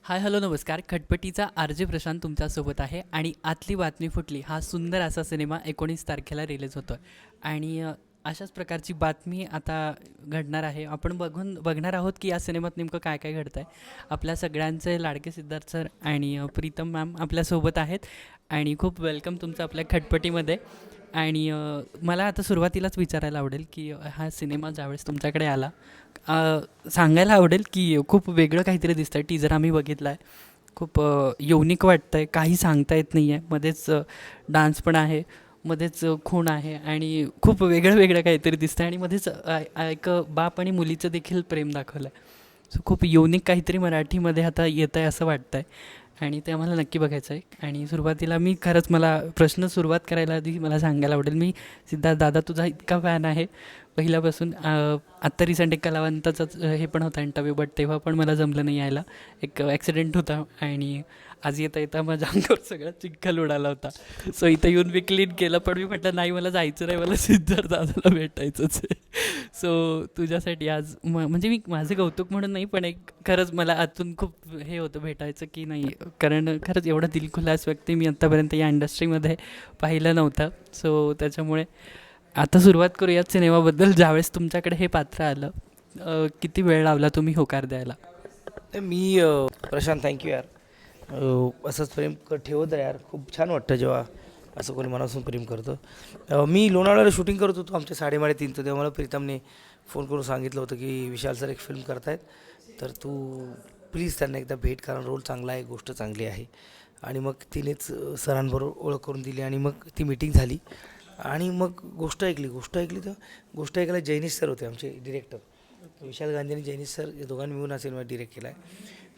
Hi hello नमस्कार. खटपटीचा R J Prashant तुमच्यासोबत आहे आणि आतली बातमी फुटली हा सुंदर असा सिनेमा 19 तारखेला रिलीज होतो आहे आणि अशाच प्रकारची बातमी आता घडणार आहे. आपण बघणार आहोत की या सिनेमात नेमकं काय काय घडतं आहे. आपल्या सगळ्यांचे लाडके सिद्धार्थ सर आणि प्रीतम मॅम आपल्यासोबत आहेत आणि खूप वेलकम तुमचं आपल्या खटपटीमध्ये. आणि मला आता सुरुवातीलाच विचारायला आवडेल की हा सिनेमा ज्यावेळेस तुमच्याकडे आला, सांगायला आवडेल की खूप वेगळं काहीतरी दिसतं आहे. टीजर आम्ही बघितला आहे. खूप युनिक वाटतं आहे. काही सांगता येत नाही आहे. मध्येच डान्स पण आहे, मध्येच खूण आहे आणि खूप वेगळं वेगळं काहीतरी दिसतं आहे आणि मध्येच एक बाप आणि मुलीचं देखील प्रेम दाखवलं आहे. सो खूप युनिक काहीतरी मराठीमध्ये आता येतं आहे असं वाटतं आहे आणि ते आम्हाला नक्की बघायचं आहे. आणि सुरुवातीला मी खरंच मला प्रश्न सुरुवात करायला आधी मला सांगायला आवडेल, मी सिद्धार्थ दादा तुझा इतका फॅन आहे पहिल्यापासून. आत्ता रिसेंट एक कलावंताचाच हे पण होता इंटरव्ह्यू, बट तेव्हा पण मला जमलं नाही यायला. एक ॲक्सिडेंट होता आणि आज येता येता माझ्या अंगावर सगळा चिखल उडाला होता. सो इथं येऊन मी क्लीन केलं, पण मी म्हटलं नाही मला जायचं नाही, मला सिद्धार्थ दादाला भेटायचंच आहे. सो तुझ्यासाठी आज म्हणजे मी माझं कौतुक म्हणून नाही, पण एक खरंच मला आतून खूप हे होतं भेटायचं की नाही, कारण खरंच एवढा दिलखुलास व्यक्ती मी आत्तापर्यंत या इंडस्ट्रीमध्ये पाहिलं नव्हतं. सो त्याच्यामुळे आता सुरुवात करूयात सिनेमाबद्दल. ज्यावेळेस तुमच्याकडे हे पात्र आलं, किती वेळ लावला तुम्ही होकार द्यायला? मी प्रशांत, थँक्यू यार. असंच प्रेम ठेवत राहा यार. खूप छान वाटतं जेव्हा असं कोणी मनापासून प्रेम करतं. मी लोणावळ्याला शूटिंग करत होतो आमच्या 3:30 तेव्हा मला प्रीतमने फोन करून सांगितलं होतं की विशाल सर एक फिल्म करतायत, तर तू प्लीज त्यांना एकदा भेट, कारण रोल चांगला आहे, गोष्ट चांगली आहे. आणि मग तिनेच सरांबरोबर ओळख करून दिली आणि मग ती मीटिंग झाली आणि मग गोष्ट ऐकली तर गोष्ट ऐकायला जैनिश सर होते आमचे डिरेक्टर. विशाल गांधी आणि जैनिश सर या दोघांनी मिळून हा सिनेमा डिरेक्ट केला आहे.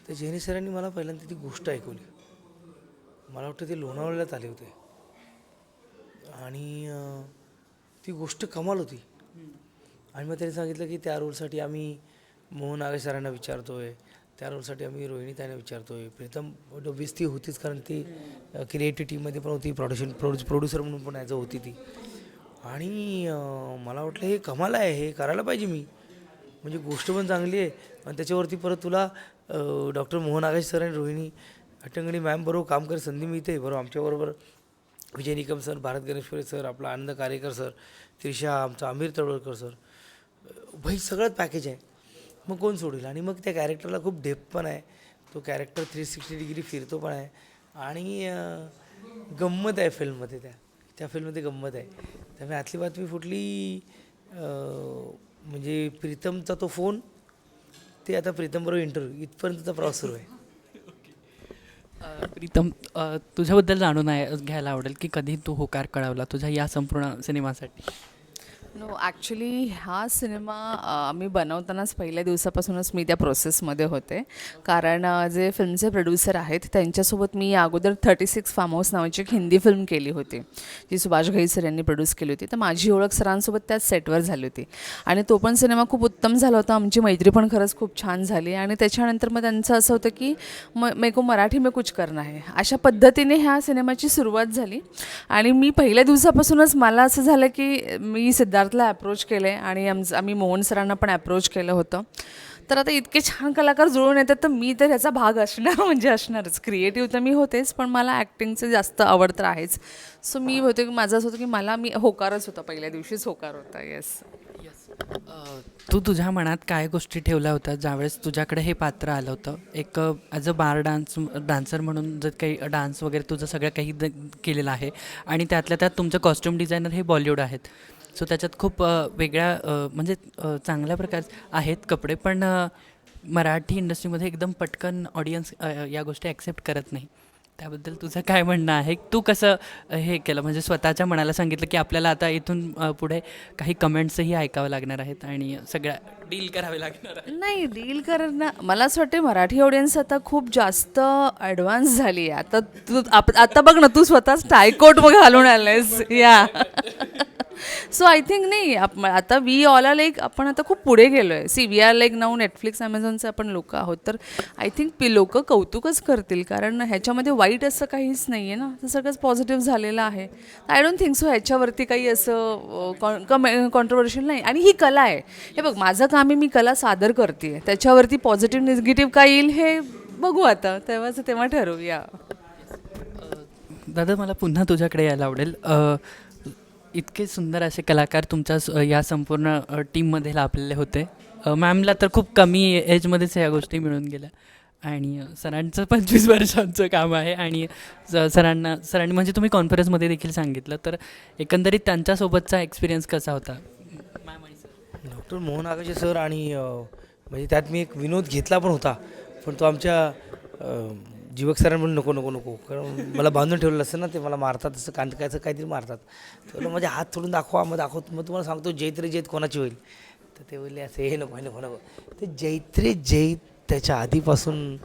तर जैनिश सरांनी मला पहिल्यांदा ती गोष्ट ऐकवली. मला वाटतं ते लोणावळ्यात आले होते आणि ती गोष्ट कमाल होती. आणि मग त्यांनी सांगितलं की त्या रोलसाठी आम्ही मोहन आगे सरांना विचारतो आहे, त्या रोलसाठी आम्ही रोहिणी ताईंना विचारतो आहे. प्रीतम डोबीस ती होतीच, कारण ती क्रिएटिव्ह टीममध्ये पण होती, प्रोड्युसर म्हणून पण ॲज होती ती. आणि मला वाटलं हे कमाल आहे, हे करायला पाहिजे मी. म्हणजे गोष्ट पण चांगली आहे आणि त्याच्यावरती परत तुला डॉक्टर मोहन आगाश सर आणि रोहिणी हट्टंगडी मॅम बरोबर काम करायची संधी मिळते. बरोबर आमच्याबरोबर विजय निकम सर, भारत गणेशपुरे सर, आपला आनंद कारेकर सर, त्रिशा, आमचा आमिर तळवळकर सर, भाई सगळंच पॅकेज आहे. मग कोण सोडेल? आणि मग त्या कॅरेक्टरला खूप डेप्थ पण आहे. तो कॅरेक्टर 360 डिग्री फिरतो पण आहे आणि गंमत आहे फिल्ममध्ये. त्या फिल्ममध्ये गंमत आहे. त्यामुळे आतली बातमी फुटली. म्हणजे प्रीतमचा तो फोन, ते आता प्रीतमबरोबर इंटरव्ह्यू, इथपर्यंतचा प्रवास सुरू आहे. प्रीतम, तुझ्याबद्दल जाणून घ्यायला आवडेल की कधी तू होकार कळवला तुझ्या या संपूर्ण सिनेमासाठी? नो, ॲक्च्युली हा सिनेमा आम्ही बनवतानाच पहिल्या दिवसापासूनच मी त्या प्रोसेसमध्ये होते. कारण जे फिल्मचे प्रोड्युसर आहेत त्यांच्यासोबत मी अगोदर 36 फार्म हाऊस नावाची एक हिंदी फिल्म केली होती, जी सुभाष घई सर यांनी प्रोड्यूस केली होती. तर माझी ओळख सरांसोबत त्याच सेटवर झाली होती आणि तो पण सिनेमा खूप उत्तम झाला होता. आमची मैत्री पण खरंच खूप छान झाली आणि त्याच्यानंतर मग त्यांचं असं होतं की मेको मराठी में कुछ करना है, अशा पद्धतीने ह्या सिनेमाची सुरुवात झाली. आणि मी पहिल्या दिवसापासूनच मला असं झालं की मी सिद्धार्थला अप्रोच केलं आहे आणि आम्ही मोहन सरांना पण अप्रोच केलं होतं. तर आता इतके छान कलाकार जुळून येतात तर मी तर ह्याचा भाग असणार म्हणजे असणारच. क्रिएटिव्ह तर मी होतेच, पण मला ॲक्टिंगचं जास्त आवड तर आहेच. सो मी होते, माझं असं होतं की मी होकारच होता, पहिल्या दिवशीच होकार होता. येस. तू तुझ्या मनात काय गोष्टी ठेवल्या होत्या ज्यावेळेस तुझ्याकडे हे पात्र आलं होतं? एक ॲज अ डान्सर म्हणून जर काही डान्स वगैरे तुझं सगळं काही केलेलं आहे आणि त्यातल्या त्यात तुमचं कॉस्ट्युम डिझायनर हे बॉलिवूड आहेत. सो त्याच्यात खूप वेगळ्या म्हणजे चांगल्या प्रकारचे आहेत कपडे, पण मराठी इंडस्ट्रीमध्ये एकदम पटकन ऑडियन्स या गोष्टी ॲक्सेप्ट करत नाही. त्याबद्दल तुझं काय म्हणणं आहे? तू कसं हे केलं, म्हणजे स्वतःच्या मनाला सांगितलं की आपल्याला आता इथून पुढे काही कमेंट्सही ऐकावं लागणार आहेत आणि सगळ्या डील करावे लागणार आहे? नाही, डील करणं, मला असं वाटते मराठी ऑडियन्स आता खूप जास्त ॲडव्हान्स झाली आहे. आता बघ ना, तू स्वतःच टायकोट मग घालून आलेस या. सो आय थिंक नाही, आता वी ऑल आर लाईक, आपण आता खूप पुढे गेलो आहे. We are like now Netflix, ॲमेझॉनचे आपण लोक आहोत. तर आय थिंक लोक कौतुकच करतील, कारण ह्याच्यामध्ये वाईट असं काहीच नाही आहे ना, तर सगळंच पॉझिटिव्ह झालेलं आहे. आय डोंट थिंक सो ह्याच्यावरती काही असं कॉन्ट्रोवर्शियल नाही. आणि ही कला आहे, हे बघ माझं काम आहे, मी कला सादर करते, त्याच्यावरती पॉझिटिव्ह निगेटिव्ह काय येईल हे बघू आता तेव्हा ठरवूया. दादा मला पुन्हा तुझ्याकडे यायला आवडेल. इतके सुंदर असे कलाकार तुमच्या या संपूर्ण टीममध्ये लाभलेले होते. मॅमला तर खूप कमी एजमध्येच ह्या गोष्टी मिळून गेल्या आणि सरांचं 25 वर्षांचं काम आहे आणि सरांनी म्हणजे तुम्ही कॉन्फरन्समध्ये देखील सांगितलं, तर एकंदरीत त्यांच्यासोबतचा एक्सपिरियन्स कसा होता? मॅम आणि sir. Doctor Mohan Agashe sir आणि म्हणजे त्यात मी एक विनोद घेतला पण होता, पण तो आमच्या जीवक सरांनी म्हणून नको नको नको, कारण मला बांधून ठेवलेलं असतं ना, ते मला मारतात, तसं कांदकायचं काहीतरी मारतात. तर माझे हात सोडून दाखवा, मग दाखवतो, मग तुम्हाला सांगतो जैत रे जैत कोणाची होईल. तर ते बोलले असं हे नको नको नको. ते जैत रे जैत त्याच्या आधीपासून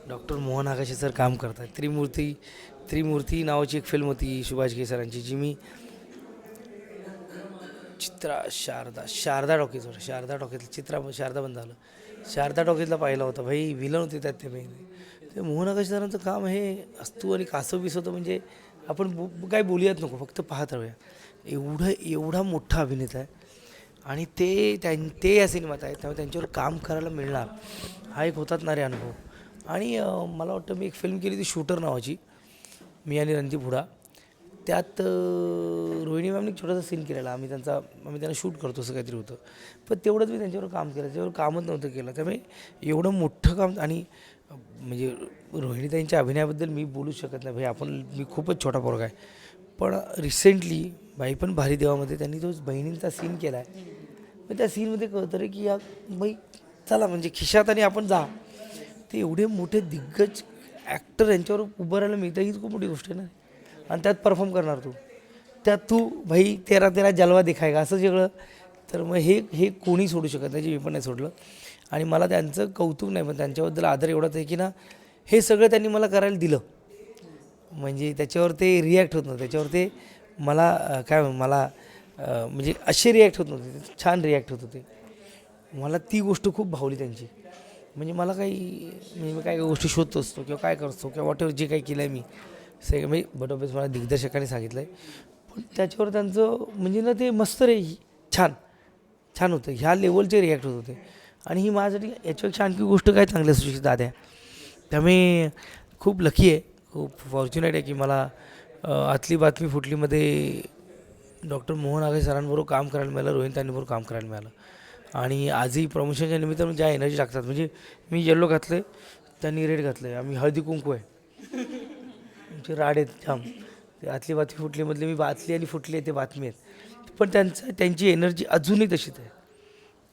डॉक्टर मोहन आगाशे सर काम करतात. त्रिमूर्ती नावाची एक फिल्म होती सुभाष घे सरांची, जी मी शारदा टॉकीजवर शारदा बंद झालं, शारदा टॉकीजला पाहिलं होतं. भाई विलन होते त्यात ते मेन. ते मोहन आगाशे सरांचं काम हे असतू आणि कासव बीस होतं, म्हणजे आपण काय बोलूयात नको, फक्त पाहत राहूया. एवढा मोठा अभिनेता आहे आणि ते या सिनेमात आहेत, त्यामुळे त्यांच्यावर काम करायला मिळणार हा एक होतातणारे अनुभव. आणि मला वाटतं मी एक फिल्म केली ती शूटर नावाची, मी आणि रणदीप हुडा. त्यात रोहिणी मॅमने एक छोटासा सीन केलेला, आम्ही त्यांना शूट करतो असं काहीतरी होतं, पण तेवढंच मी त्यांच्यावर काम केलं, त्याच्यावर कामच नव्हतं केलं. त्यामुळे एवढं मोठं काम. आणि म्हणजे रोहिणीताईंच्या अभिनयाबद्दल मी बोलूच शकत नाही भाई, मी खूपच छोटा पोरगा आहे. पण रिसेंटली बाई पण भारी देवामध्ये त्यांनी जो बहिणींचा सीन केला आहे, मग त्या सीनमध्ये कळतं रे की या बाई चला म्हणजे खिशात आणि आपण जा. ते एवढे मोठे दिग्गज ॲक्टर यांच्यावर उभं राहायला मिळतं, हीच खूप मोठी गोष्ट आहे ना. आणि त्यात परफॉर्म करणार त्यात तू भाई तेरा जलवा दिखायगा असं सगळं. तर मग हे कोणी सोडू शकत नाही, जे मी पण नाही सोडलं. आणि मला त्यांचं कौतुक नाही, पण त्यांच्याबद्दल आदर एवढाच आहे की ना, हे सगळं त्यांनी मला करायला दिलं, म्हणजे त्याच्यावर ते रिॲक्ट होत नव्हतं, त्याच्यावर ते मला म्हणजे असे रिॲक्ट होत नव्हते, छान रिॲक्ट होत होते. मला ती गोष्ट खूप भावली त्यांची. म्हणजे मला म्हणजे मी काय गोष्टी शोधत असतो किंवा काय करतो किंवा वॉटेवर जे काही केलं आहे मी सगळं, म्हणजे बटोबेस मला दिग्दर्शकाने सांगितलं आहे, पण त्याच्यावर त्यांचं म्हणजे ना ते मस्त रे, छान होतं, ह्या लेवलचे रिॲक्ट होत होते. आणि ही माझ्यासाठी याच्यापेक्षा आणखी गोष्ट काय चांगली असू शकते दाद्या. त्यामुळे खूप लकी आहे, खूप फॉर्च्युनेट आहे की मला आतली बातमी फुटलीमध्ये डॉक्टर मोहन आगाशे सरांबरोबर काम करायला मिळालं, रोहिणीताईंबरोबर काम करायला मिळालं. आणि आजही प्रमोशनच्या निमित्तानं ज्या एनर्जी टाकतात, म्हणजे मी येलो घातलं आहे, त्यांनी रेड घातलं आहे, आम्ही हळदी कुंकू आहे, आमचे राड आहेत जाम. ते आतली बातमी फुटलीमधले मी बातली आणि फुटली आहे ते बातमी आहेत, पण त्यांची एनर्जी अजूनही तशीच आहे.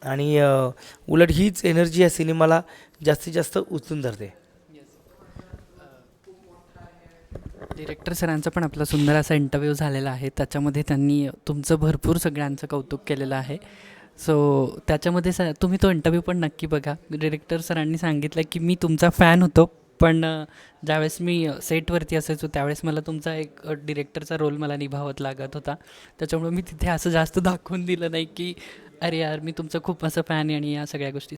आणि उलट हीच एनर्जी या सिनेमाला जास्तीत जास्त उचलून धरते. डिरेक्टर सरांचा पण आपला सुंदर असा इंटरव्ह्यू झालेला आहे, त्याच्यामध्ये त्यांनी तुमचं भरपूर सगळ्यांचं कौतुक केलेलं आहे. सो त्याच्यामध्ये तुम्ही तो इंटरव्ह्यू पण नक्की बघा. डिरेक्टर सरांनी सांगितलं की मी तुमचा फॅन होतो, पण ज्यावेळेस मी सेटवरती असायचो त्यावेळेस मला तुमचा एक डिरेक्टरचा रोल मला निभावत लागत होता, त्याच्यामुळे मी तिथे असं जास्त दाखवून दिलं नाही की अरे यार मी तुमचं खूप असं फॅन आहे आणि या सगळ्या गोष्टी.